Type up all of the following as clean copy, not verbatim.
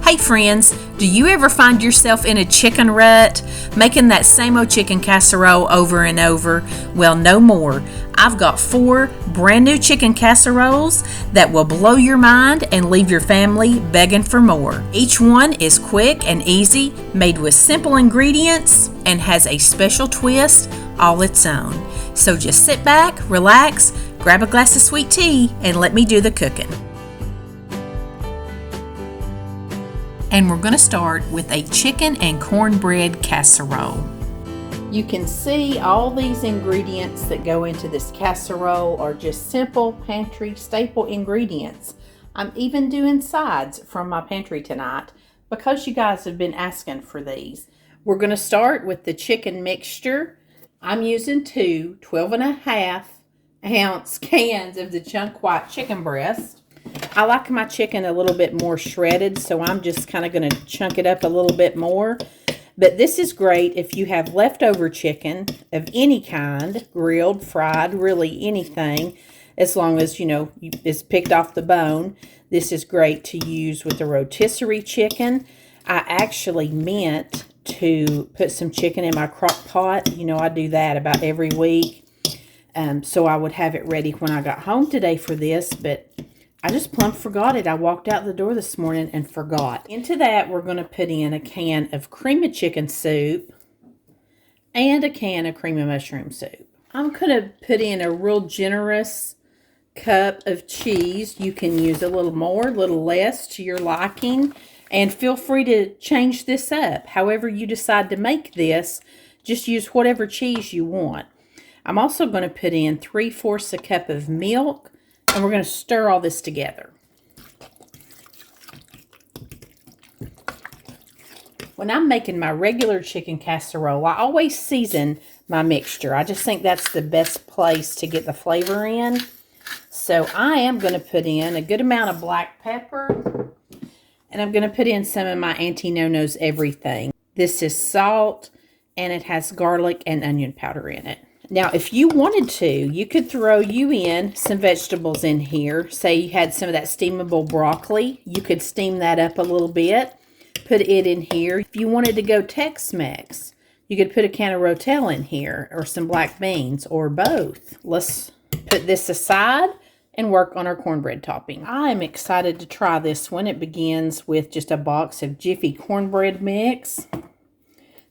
Hey friends, do you ever find yourself in a chicken rut, making that same old chicken casserole over and over? Well, no more. I've got 4 brand new chicken casseroles that will blow your mind and leave your family begging for more. Each one is quick and easy, made with simple ingredients, and has a special twist all its own. So just sit back, relax, grab a glass of sweet tea, and let me do the cooking. And we're going to start with a chicken and cornbread casserole. You can see all these ingredients that go into this casserole are just simple pantry staple ingredients. I'm even doing sides from my pantry tonight because you guys have been asking for these. We're going to start with the chicken mixture. I'm using 2 12.5-ounce cans of the chunk white chicken breast. I like my chicken a little bit more shredded, so I'm just kind of going to chunk it up a little bit more. But this is great if you have leftover chicken of any kind, grilled, fried, really anything, as long as, it's picked off the bone. This is great to use with the rotisserie chicken. I actually meant to put some chicken in my crock pot. I do that about every week. So I would have it ready when I got home today for this, but I just plumb forgot it. I walked out the door this morning and forgot. Into that, we're going to put in a can of cream of chicken soup and a can of cream of mushroom soup. I'm going to put in a real generous cup of cheese. You can use a little more, a little less to your liking. And feel free to change this up. However you decide to make this, just use whatever cheese you want. I'm also going to put in 3/4 a cup of milk. And we're going to stir all this together. When I'm making my regular chicken casserole, I always season my mixture. I just think that's the best place to get the flavor in. So I am going to put in a good amount of black pepper. And I'm going to put in some of my Auntie No-No's everything. This is salt, and it has garlic and onion powder in it. Now, if you wanted to, you could throw in some vegetables in here. Say you had some of that steamable broccoli. You could steam that up a little bit. Put it in here. If you wanted to go Tex-Mex, you could put a can of Rotel in here or some black beans or both. Let's put this aside and work on our cornbread topping. I am excited to try this one. It begins with just a box of Jiffy cornbread mix.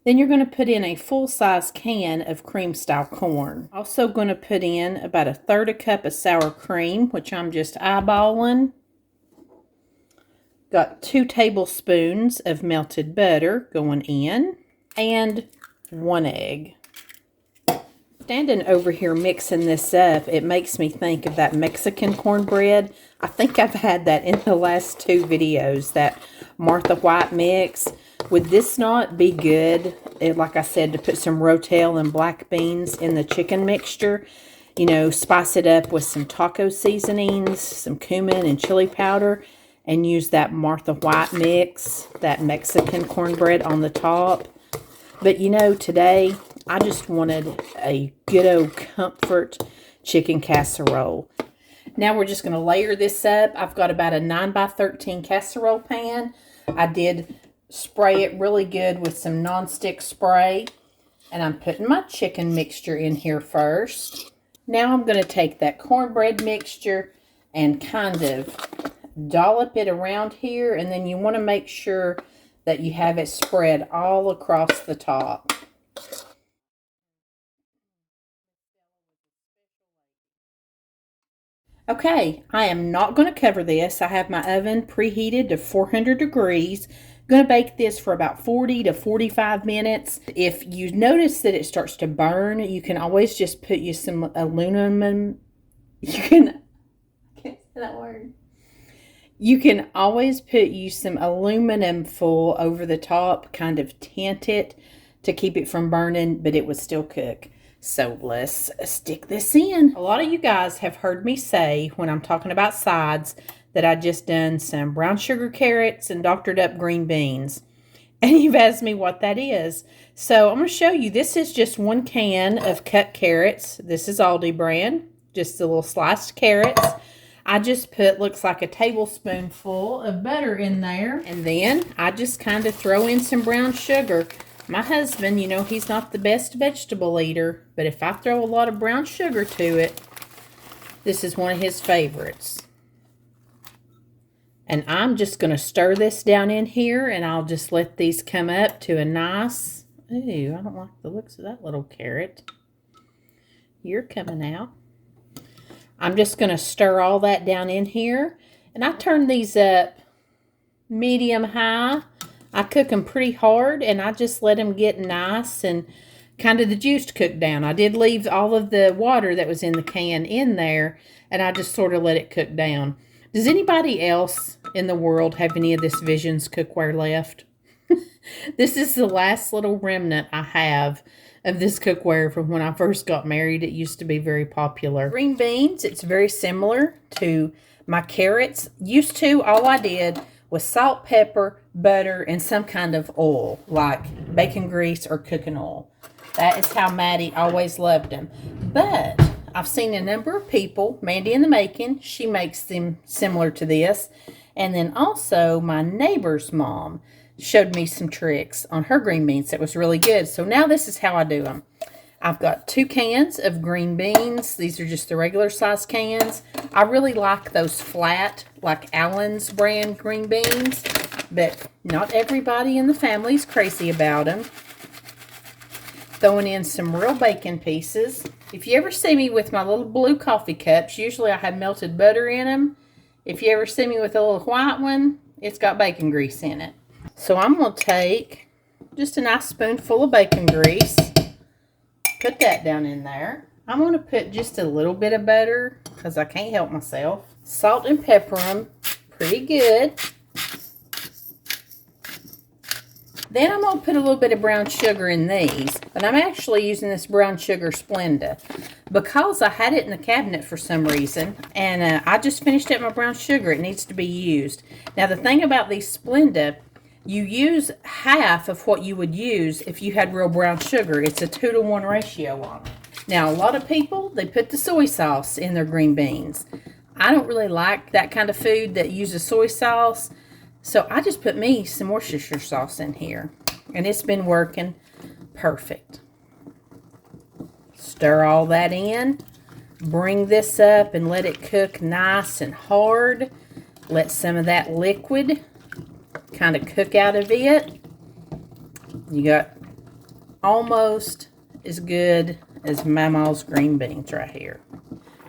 Then you're going to put in a full-size can of cream-style corn. Also going to put in about 1/3 cup of sour cream, which I'm just eyeballing. Got 2 tablespoons of melted butter going in. And 1 egg. Standing over here mixing this up, it makes me think of that Mexican cornbread. I think I've had that in the last 2 videos, that Martha White mix. Would this not be good, like I said, to put some Rotel and black beans in the chicken mixture? Spice it up with some taco seasonings, some cumin and chili powder, and use that Martha White mix, that Mexican cornbread on the top. But today I just wanted a good old comfort chicken casserole. Now we're just going to layer this up. I've got about a 9x13 casserole pan. I did spray it really good with some nonstick spray. And I'm putting my chicken mixture in here first. Now I'm going to take that cornbread mixture and kind of dollop it around here. And then you want to make sure that you have it spread all across the top. Okay, I am not going to cover this. I have my oven preheated to 400 degrees. Going to bake this for about 40 to 45 minutes. If you notice that it starts to burn, you can always just put some aluminum. I can't say that word. You can always put some aluminum foil over the top, kind of tint it to keep it from burning, but it would still cook. So let's stick this in. A lot of you guys have heard me say when I'm talking about sides that I just done some brown sugar carrots and doctored up green beans. And you've asked me what that is. So I'm going to show you. This is just 1 can of cut carrots. This is Aldi brand. Just the little sliced carrots. I just put, looks like a tablespoonful of butter in there. And then I just kind of throw in some brown sugar. My husband, you know, he's not the best vegetable eater, but if I throw a lot of brown sugar to it, this is one of his favorites. And I'm just going to stir this down in here, and I'll just let these come up to a nice, ooh, I don't like the looks of that little carrot. You're coming out. I'm just going to stir all that down in here, and I turn these up medium high. I cook them pretty hard, and I just let them get nice and kind of the juice cook down. I did leave all of the water that was in the can in there, and I just sort of let it cook down. Does anybody else in the world have any of this Visions cookware left? This is the last little remnant I have of this cookware from when I first got married. It used to be very popular. Green beans, it's very similar to my carrots. Used to, all I did was salt, pepper, butter, and some kind of oil, like bacon grease or cooking oil. That is how Maddie always loved them. But I've seen a number of people, Mandy in the Making, she makes them similar to this. And then also my neighbor's mom showed me some tricks on her green beans that was really good. So now this is how I do them. I've got 2 cans of green beans. These are just the regular size cans. I really like those flat, like Allen's brand green beans, but not everybody in the family is crazy about them. Throwing in some real bacon pieces. If you ever see me with my little blue coffee cups, usually I have melted butter in them. If you ever see me with a little white one, it's got bacon grease in it. So I'm going to take just a nice spoonful of bacon grease. Put that down in there. I'm going to put just a little bit of butter because I can't help myself. Salt and pepper them pretty good. Then I'm going to put a little bit of brown sugar in these, but I'm actually using this brown sugar Splenda because I had it in the cabinet for some reason, and I just finished up my brown sugar. It needs to be used. Now the thing about these Splenda, you use half of what you would use if you had real brown sugar. It's a 2-to-1 ratio on it. Now a lot of people, they put the soy sauce in their green beans. I don't really like that kind of food that uses soy sauce. So I just put me some Worcestershire sauce in here. And it's been working perfect. Stir all that in. Bring this up and let it cook nice and hard. Let some of that liquid kind of cook out of it. You got almost as good as Mama's green beans right here.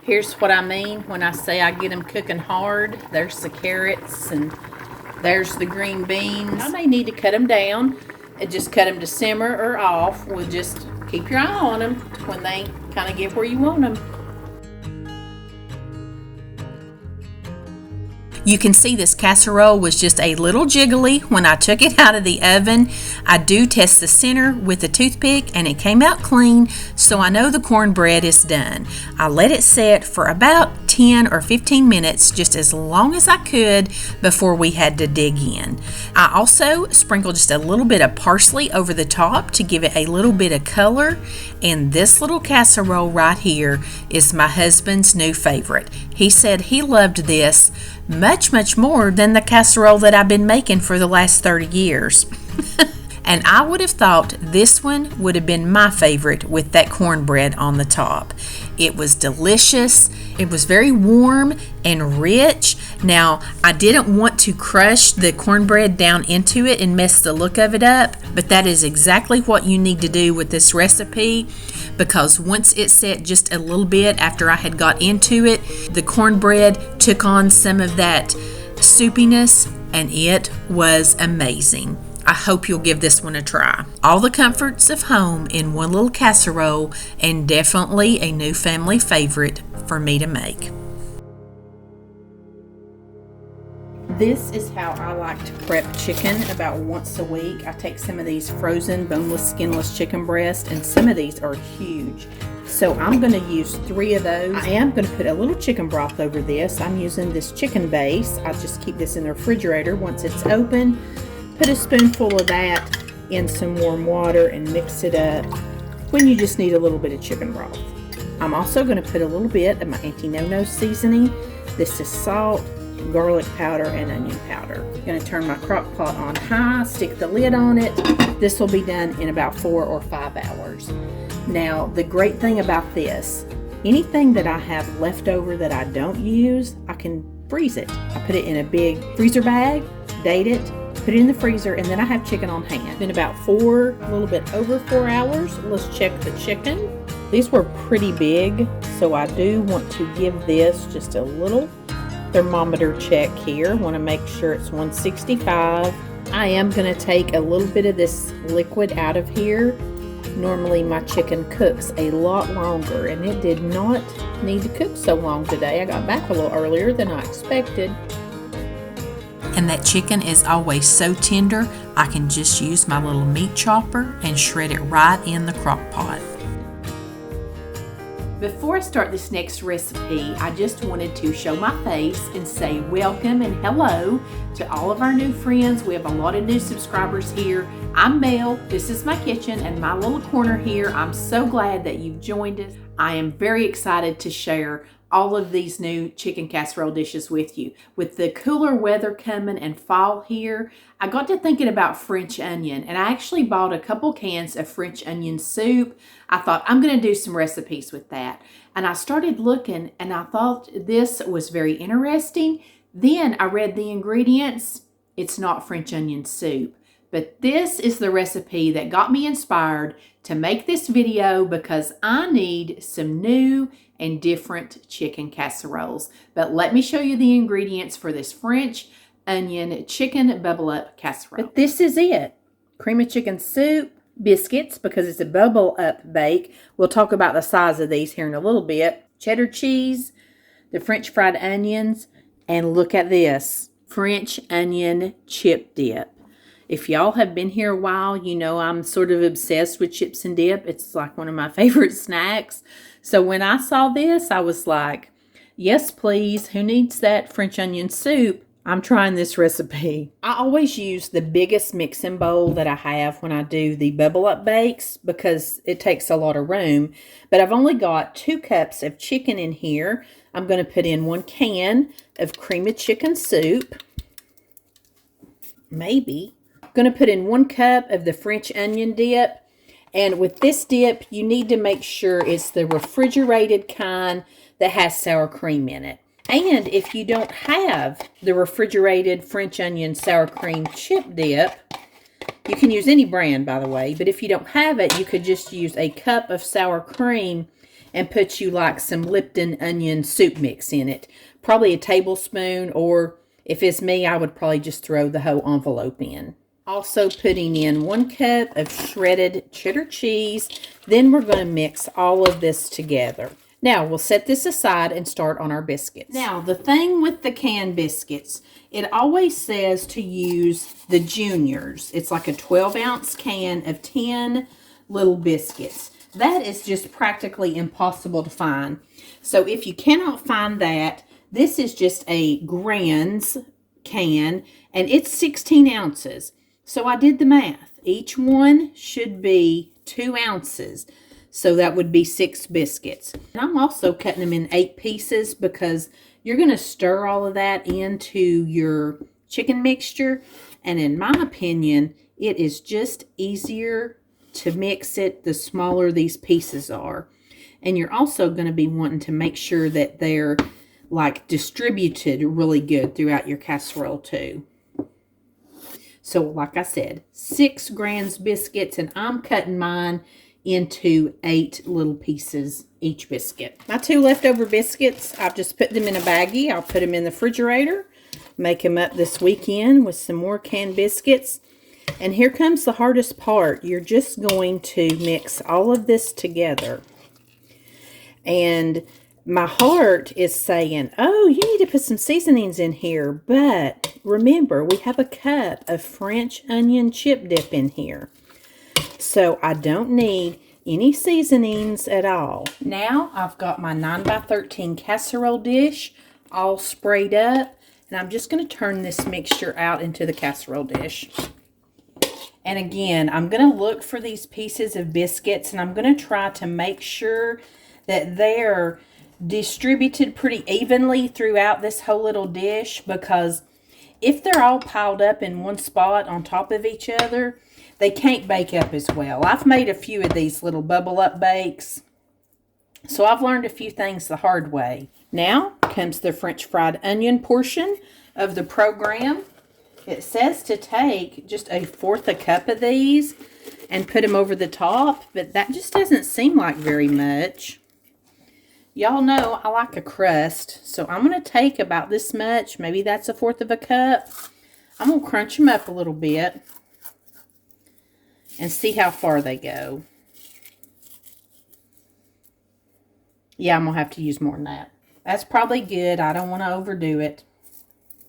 Here's what I mean when I say I get them cooking hard. There's the carrots and there's the green beans. I may need to cut them down and just cut them to simmer or off. We'll just keep your eye on them when they kind of get where you want them. You can see this casserole was just a little jiggly when I took it out of the oven. I do test the center with a toothpick and it came out clean, so I know the cornbread is done. I let it set for about 10 or 15 minutes, just as long as I could before we had to dig in. I also sprinkled just a little bit of parsley over the top to give it a little bit of color. And this little casserole right here is my husband's new favorite. He said he loved this much more than the casserole that I've been making for the last 30 years. And I would have thought this one would have been my favorite with that cornbread on the top. It was delicious. It was very warm and rich. Now, I didn't want to crush the cornbread down into it and mess the look of it up, but that is exactly what you need to do with this recipe, because once it set just a little bit after I had got into it, the cornbread took on some of that soupiness, and it was amazing. I hope you'll give this one a try. All the comforts of home in one little casserole, and definitely a new family favorite for me to make. This is how I like to prep chicken about once a week. I take some of these frozen boneless, skinless chicken breasts, and some of these are huge. So I'm going to use 3 of those. I am going to put a little chicken broth over this. I'm using this chicken base. I just keep this in the refrigerator. Once it's open, put a spoonful of that in some warm water and mix it up when you just need a little bit of chicken broth. I'm also going to put a little bit of my Auntie No-No seasoning. This is salt, garlic powder, and onion powder. I'm going to turn my crock pot on high, stick the lid on it. This will be done in about 4 or 5 hours. Now, the great thing about this, anything that I have left over that I don't use, I can freeze it. I put it in a big freezer bag, date it, put it in the freezer, and then I have chicken on hand. In about a little bit over 4 hours, let's check the chicken. These were pretty big, so I do want to give this just a little thermometer check here. Want to make sure it's 165. I am going to take a little bit of this liquid out of here. Normally my chicken cooks a lot longer, and it did not need to cook so long today. I got back a little earlier than I expected. And that chicken is always so tender, I can just use my little meat chopper and shred it right in the crock pot. Before I start this next recipe, I just wanted to show my face and say welcome and hello to all of our new friends. We have a lot of new subscribers here. I'm Mel, this is my kitchen and my little corner here. I'm so glad that you've joined us. I am very excited to share all of these new chicken casserole dishes with you. With the cooler weather coming and fall here, I got to thinking about French onion, and I actually bought a couple cans of French onion soup. I thought I'm going to do some recipes with that. And I started looking and I thought this was very interesting. Then I read the ingredients. It's not French onion soup. But this is the recipe that got me inspired to make this video because I need some new and different chicken casseroles. But let me show you the ingredients for this French onion chicken bubble up casserole. But this is it. Cream of chicken soup, biscuits because it's a bubble up bake. We'll talk about the size of these here in a little bit. Cheddar cheese, the French fried onions, and look at this, French onion chip dip. If y'all have been here a while, you know I'm sort of obsessed with chips and dip. It's like one of my favorite snacks. So when I saw this, I was like, yes, please. Who needs that French onion soup? I'm trying this recipe. I always use the biggest mixing bowl that I have when I do the bubble up bakes because it takes a lot of room. But I've only got 2 cups of chicken in here. I'm going to put in 1 can of cream of chicken soup. Maybe. Going to put in 1 cup of the French onion dip, and with this dip you need to make sure it's the refrigerated kind that has sour cream in it. And if you don't have the refrigerated French onion sour cream chip dip, you can use any brand by the way, but if you don't have it, you could just use a cup of sour cream and put you like some Lipton onion soup mix in it, probably a tablespoon, or if it's me, I would probably just throw the whole envelope in. Also putting in 1 cup of shredded cheddar cheese. Then we're going to mix all of this together. Now we'll set this aside and start on our biscuits. Now the thing with the canned biscuits, it always says to use the juniors. It's like a 12-ounce can of 10 little biscuits. That is just practically impossible to find. So if you cannot find that, this is just a Grand's can and it's 16 ounces. So I did the math. Each one should be 2 ounces. So that would be 6 biscuits. And I'm also cutting them in 8 pieces because you're going to stir all of that into your chicken mixture. And in my opinion, it is just easier to mix it the smaller these pieces are. And you're also going to be wanting to make sure that they're like distributed really good throughout your casserole too. So like I said, 6 Grand's biscuits, and I'm cutting mine into 8 little pieces each biscuit. My 2 leftover biscuits, I've just put them in a baggie. I'll put them in the refrigerator, make them up this weekend with some more canned biscuits. And here comes the hardest part. You're just going to mix all of this together. And my heart is saying, oh, you need to put some seasonings in here. But remember, we have a cup of French onion chip dip in here. So I don't need any seasonings at all. Now I've got my 9x13 casserole dish all sprayed up. And I'm just going to turn this mixture out into the casserole dish. And again, I'm going to look for these pieces of biscuits. And I'm going to try to make sure that they're distributed pretty evenly throughout this whole little dish, because if they're all piled up in one spot on top of each other, they can't bake up as well. I've made a few of these little bubble up bakes, so I've learned a few things the hard way. Now comes the French fried onion portion of the program. It says to take just 1/4 cup of these and put them over the top, but that just doesn't seem like very much. Y'all know I like a crust, so I'm going to take about this much. Maybe that's 1/4 cup. I'm going to crunch them up a little bit and see how far they go. Yeah, I'm going to have to use more than that. That's probably good. I don't want to overdo it,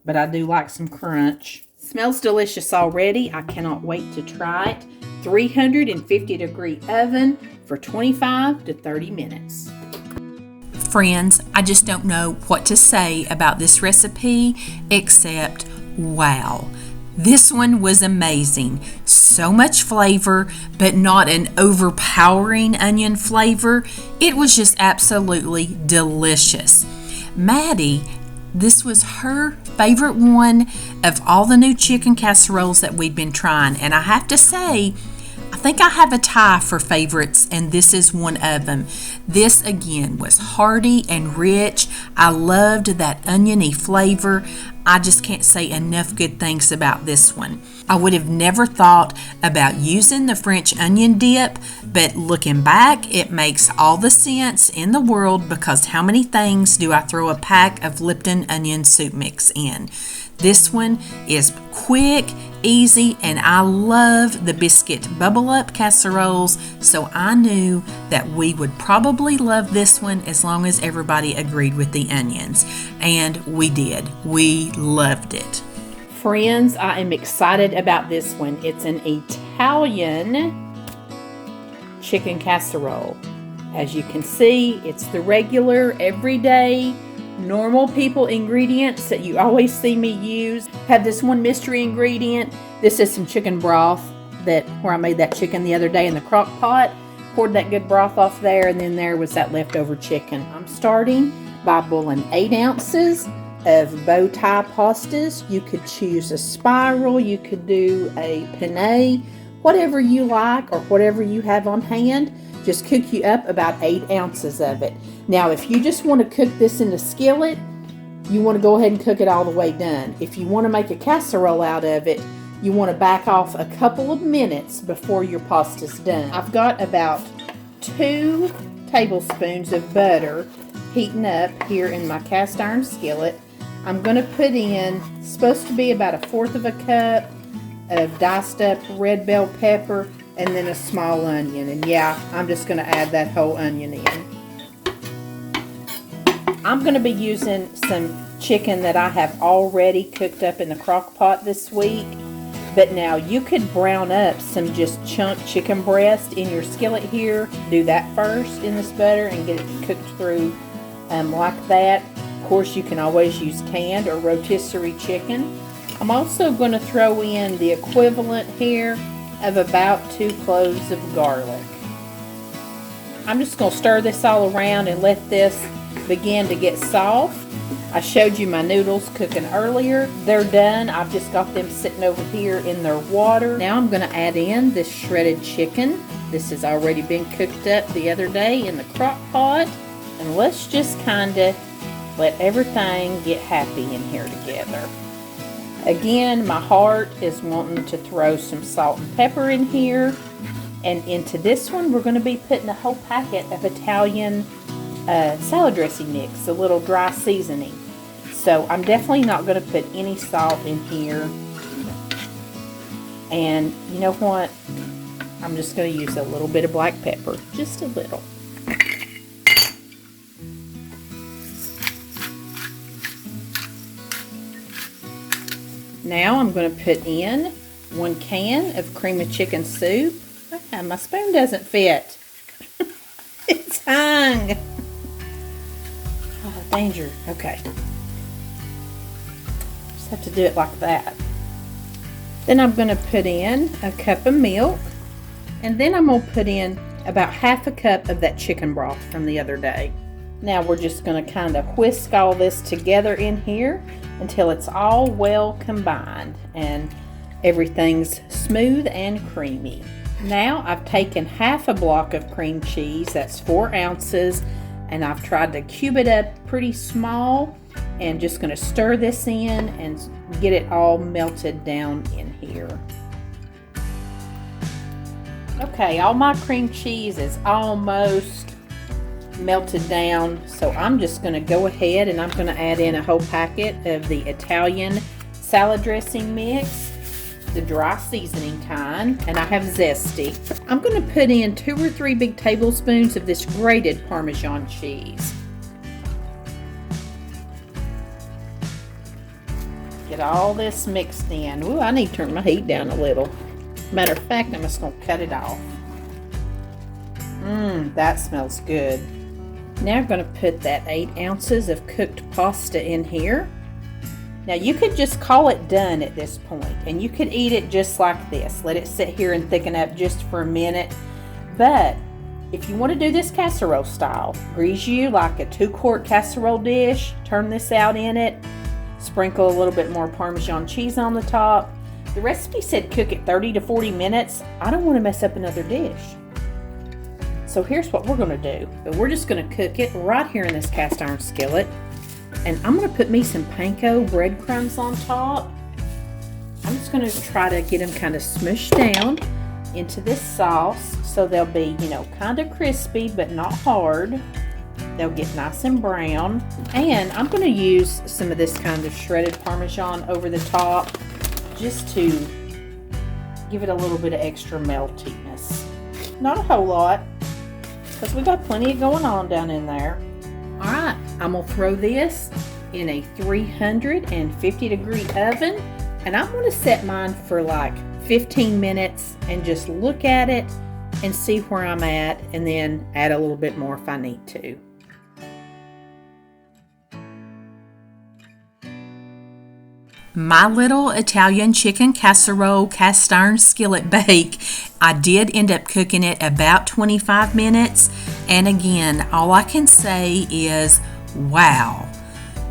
but I do like some crunch. Smells delicious already. I cannot wait to try it. 350-degree oven for 25 to 30 minutes. Friends, I just don't know what to say about this recipe except wow. This one was amazing. So much flavor, but not an overpowering onion flavor. It was just absolutely delicious. Maddie, this was her favorite one of all the new chicken casseroles that we've been trying. And I have to say, I think I have a tie for favorites, and this is one of them. This, again, was hearty and rich. I loved that oniony flavor. I just can't say enough good things about this one. I would have never thought about using the French onion dip, but looking back, it makes all the sense in the world, because how many things do I throw a pack of Lipton onion soup mix in? This one is quick, easy, and I love the biscuit bubble up casseroles, so I knew that we would probably love this one as long as everybody agreed with the onions. And we did. We loved it. Friends, I am excited about this one. It's an Italian chicken casserole. As you can see, it's the regular, everyday, normal people ingredients that you always see me use. Have this one mystery ingredient. This is some chicken broth where I made that chicken the other day in the crock pot. Poured that good broth off there, and then there was that leftover chicken. I'm starting by boiling 8 ounces of bow tie pastas. You could choose a spiral, you could do a penne, whatever you like or whatever you have on hand. Just cook you up about 8 ounces of it. Now, if you just want to cook this in the skillet, you want to go ahead and cook it all the way done. If you want to make a casserole out of it, you want to back off a couple of minutes before your pasta's done. I've got about 2 tablespoons of butter heating up here in my cast iron skillet. I'm going to put in, supposed to be about 1/4 cup of diced up red bell pepper, and then a small onion. And yeah, I'm just going to add that whole onion in. I'm going to be using some chicken that I have already cooked up in the crock pot this week. But now you could brown up some just chunk chicken breast in your skillet here. Do that first in this butter and get it cooked through like that. Of course, you can always use canned or rotisserie chicken. I'm also going to throw in the equivalent here of about 2 cloves of garlic. I'm just going to stir this all around and let this begin to get soft. I showed you my noodles cooking earlier. They're done. I've just got them sitting over here in their water. Now I'm going to add in this shredded chicken. This has already been cooked up the other day in the crock pot. And let's just kind of let everything get happy in here together. Again, my heart is wanting to throw some salt and pepper in here. And into this one, we're going to be putting a whole packet of Italian salad dressing mix, a little dry seasoning. So I'm definitely not going to put any salt in here. And you know what? I'm just going to use a little bit of black pepper, just a little. Now I'm going to put in 1 can of cream of chicken soup. My spoon doesn't fit. It's hung. Oh, danger. Okay. Just have to do it like that. Then I'm going to put in a cup of milk. And then I'm going to put in about 1/2 cup of that chicken broth from the other day. Now we're just going to kind of whisk all this together in here until it's all well combined and everything's smooth and creamy. Now I've taken half a block of cream cheese, that's 4 ounces, and I've tried to cube it up pretty small and just going to stir this in and get it all melted down in here. Okay, all my cream cheese is almost melted down, so I'm just going to go ahead and I'm going to add in a whole packet of the Italian salad dressing mix, the dry seasoning kind, and I have zesty. I'm going to put in 2 or 3 big tablespoons of this grated Parmesan cheese. Get all this mixed in. Ooh, I need to turn my heat down a little. Matter of fact, I'm just going to cut it off. That smells good. Now I'm going to put that 8 ounces of cooked pasta in here. Now you could just call it done at this point, and you could eat it just like this. Let it sit here and thicken up just for a minute. But if you want to do this casserole style, grease you like a 2-quart casserole dish, turn this out in it, sprinkle a little bit more Parmesan cheese on the top. The recipe said cook it 30 to 40 minutes. I don't want to mess up another dish. So here's what we're going to do. We're just going to cook it right here in this cast iron skillet. And I'm going to put me some panko breadcrumbs on top. I'm just going to try to get them kind of smushed down into this sauce so they'll be, kind of crispy but not hard. They'll get nice and brown. And I'm going to use some of this kind of shredded Parmesan over the top just to give it a little bit of extra meltiness. Not a whole lot, because we got plenty going on down in there. Alright, I'm going to throw this in a 350 degree oven, and I'm going to set mine for like 15 minutes and just look at it and see where I'm at, and then add a little bit more if I need to. My little Italian chicken casserole cast iron skillet bake, I did end up cooking it about 25 minutes. And again, all I can say is, wow.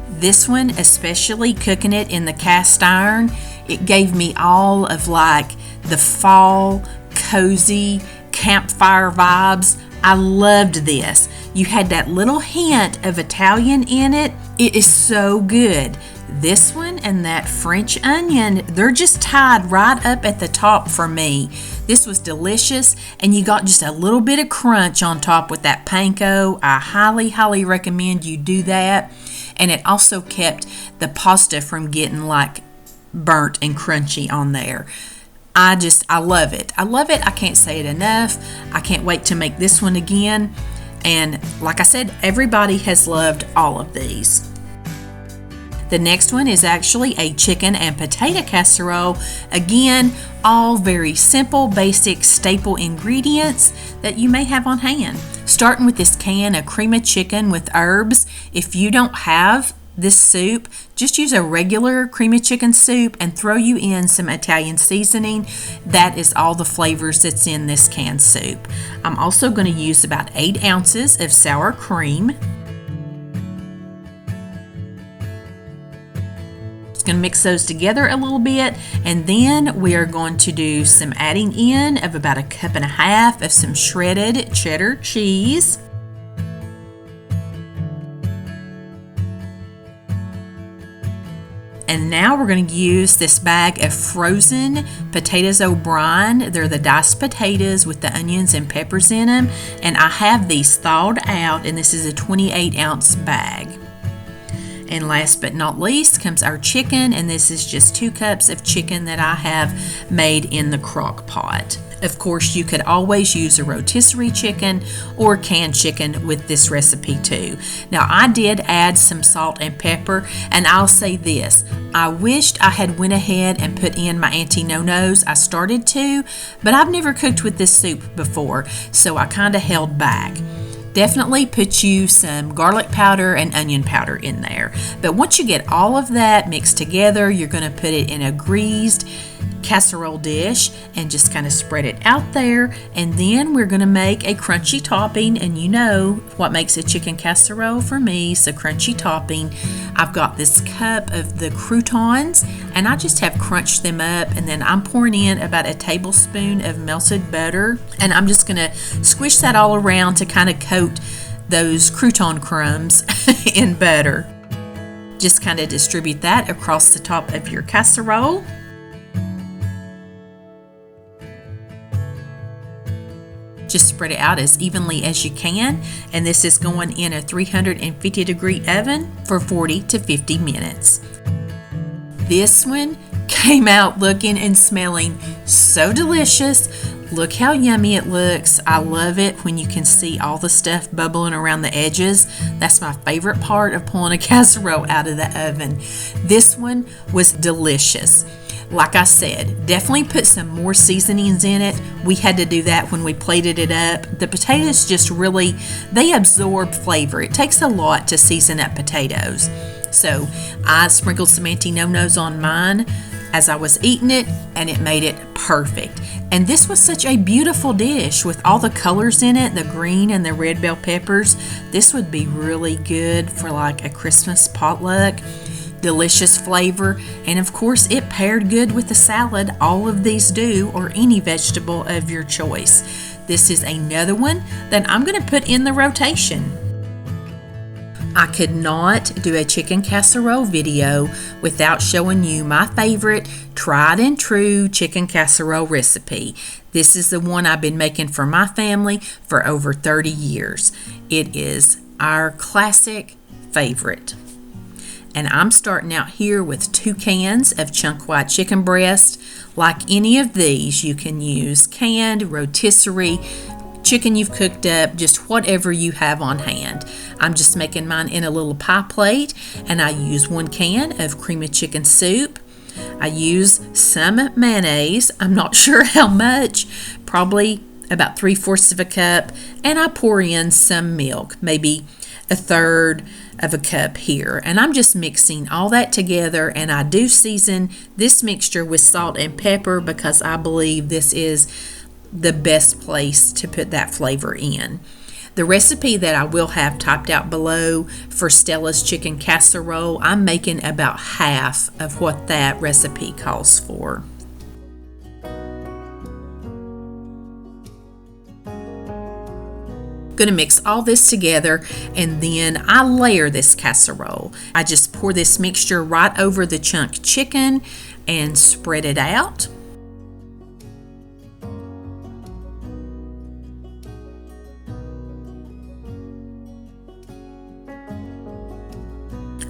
This one, especially cooking it in the cast iron, it gave me all of like the fall, cozy, campfire vibes. I loved this. You had that little hint of Italian in it. It is so good. This one and that French onion, they're just tied right up at the top for me. This was delicious, and you got just a little bit of crunch on top with that panko. I highly, highly recommend you do that. And it also kept the pasta from getting like burnt and crunchy on there. I love it. I love it. I can't say it enough. I can't wait to make this one again. And like I said, everybody has loved all of these. The next one is actually a chicken and potato casserole. Again, all very simple, basic, staple ingredients that you may have on hand. Starting with this can of cream of chicken with herbs. If you don't have this soup, just use a regular cream of chicken soup and throw you in some Italian seasoning. That is all the flavors that's in this canned soup. I'm also going to use about 8 ounces of sour cream. Going to mix those together a little bit, and then we are going to do some adding in of about 1.5 cups of some shredded cheddar cheese. And now we're going to use this bag of frozen potatoes O'Brien. They're the diced potatoes with the onions and peppers in them, and I have these thawed out, and this is a 28-ounce bag. And last but not least comes our chicken, and this is just 2 cups of chicken that I have made in the crock pot. Of course, you could always use a rotisserie chicken or canned chicken with this recipe too. Now, I did add some salt and pepper, and I'll say this, I wished I had went ahead and put in my anti-no-nos. I started to, but I've never cooked with this soup before, so I kind of held back. Definitely put you some garlic powder and onion powder in there. But once you get all of that mixed together, you're going to put it in a greased casserole dish and just kind of spread it out there, and then we're going to make a crunchy topping. And you know what makes a chicken casserole for me is a crunchy topping. I've got this cup of the croutons and I just have crunched them up, and then I'm pouring in about a tablespoon of melted butter, and I'm just going to squish that all around to kind of coat those crouton crumbs in butter. Just kind of distribute that across the top of your casserole. Just spread it out as evenly as you can, and this is going in a 350 degree oven for 40 to 50 minutes. This one came out looking and smelling so delicious. Look how yummy it looks. I love it when you can see all the stuff bubbling around the edges. That's my favorite part of pulling a casserole out of the oven. This one was delicious. Like I said, definitely put some more seasonings in it. We had to do that when we plated it up. The potatoes just really, they absorb flavor. It takes a lot to season up potatoes. So I sprinkled some anti-no-nos on mine as I was eating it, and it made it perfect. And this was such a beautiful dish with all the colors in it, the green and the red bell peppers. This would be really good for like a Christmas potluck. Delicious flavor, and of course it paired good with the salad. All of these do, or any vegetable of your choice. This is another one that I'm going to put in the rotation. I could not do a chicken casserole video without showing you my favorite tried and true chicken casserole recipe. This is the one I've been making for my family for over 30 years. It is our classic favorite. And I'm starting out here with 2 cans of chunk white chicken breast. Like any of these, you can use canned, rotisserie, chicken you've cooked up, just whatever you have on hand. I'm just making mine in a little pie plate, and I use 1 can of cream of chicken soup. I use some mayonnaise. I'm not sure how much, probably about 3/4 of a cup, and I pour in some milk, maybe 1/3 of a cup here, and I'm just mixing all that together. And I do season this mixture with salt and pepper because I believe this is the best place to put that flavor in. The recipe that I will have typed out below for Stella's chicken casserole, I'm making about half of what that recipe calls for. Going to mix all this together, and then I layer this casserole. I just pour this mixture right over the chunk chicken and spread it out.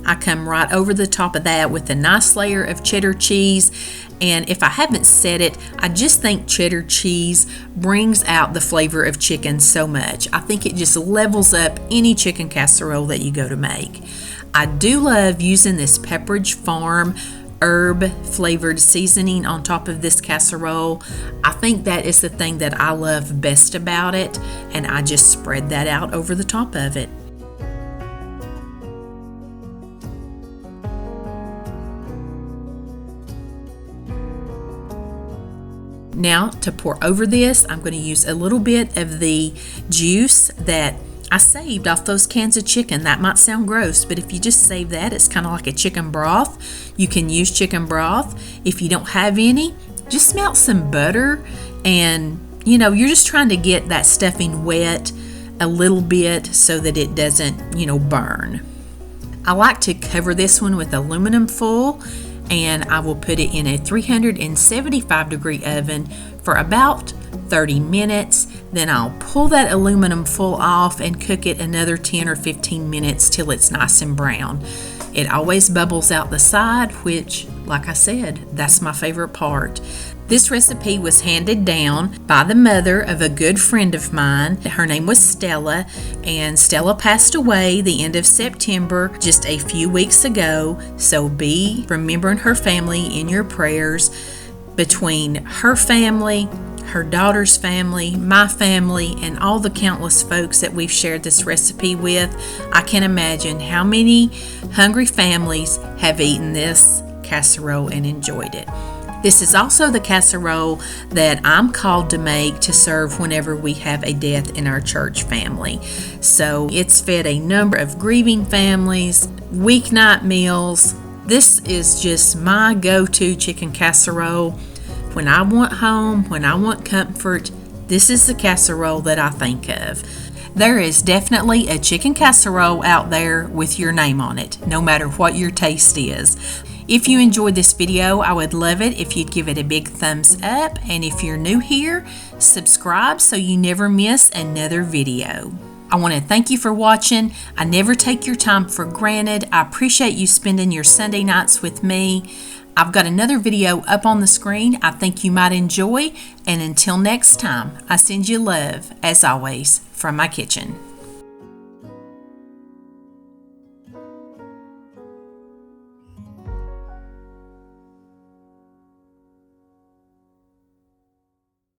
I come right over the top of that with a nice layer of cheddar cheese. And if I haven't said it, I just think cheddar cheese brings out the flavor of chicken so much. I think it just levels up any chicken casserole that you go to make. I do love using this Pepperidge Farm herb flavored seasoning on top of this casserole. I think that is the thing that I love best about it, and I just spread that out over the top of it. Now to pour over this, I'm going to use a little bit of the juice that I saved off those cans of chicken. That might sound gross, but if you just save that, it's kind of like a chicken broth. You can use chicken broth. If you don't have any, just melt some butter, and you're just trying to get that stuffing wet a little bit so that it doesn't, burn. I like to cover this one with aluminum foil, and I will put it in a 375 degree oven for about 30 minutes. Then I'll pull that aluminum foil off and cook it another 10 or 15 minutes till it's nice and brown. It always bubbles out the side, which, like I said, that's my favorite part. This recipe was handed down by the mother of a good friend of mine. Her name was Stella, and Stella passed away the end of September, just a few weeks ago. So be remembering her family in your prayers. Between her family, her daughter's family, my family, and all the countless folks that we've shared this recipe with, I can imagine how many hungry families have eaten this casserole and enjoyed it. This is also the casserole that I'm called to make to serve whenever we have a death in our church family. So it's fed a number of grieving families, weeknight meals. This is just my go-to chicken casserole. When I want home, when I want comfort, this is the casserole that I think of. There is definitely a chicken casserole out there with your name on it, no matter what your taste is. If you enjoyed this video, I would love it if you'd give it a big thumbs up. And if you're new here, subscribe so you never miss another video. I want to thank you for watching. I never take your time for granted. I appreciate you spending your Sunday nights with me. I've got another video up on the screen I think you might enjoy. And until next time, I send you love, as always, from my kitchen.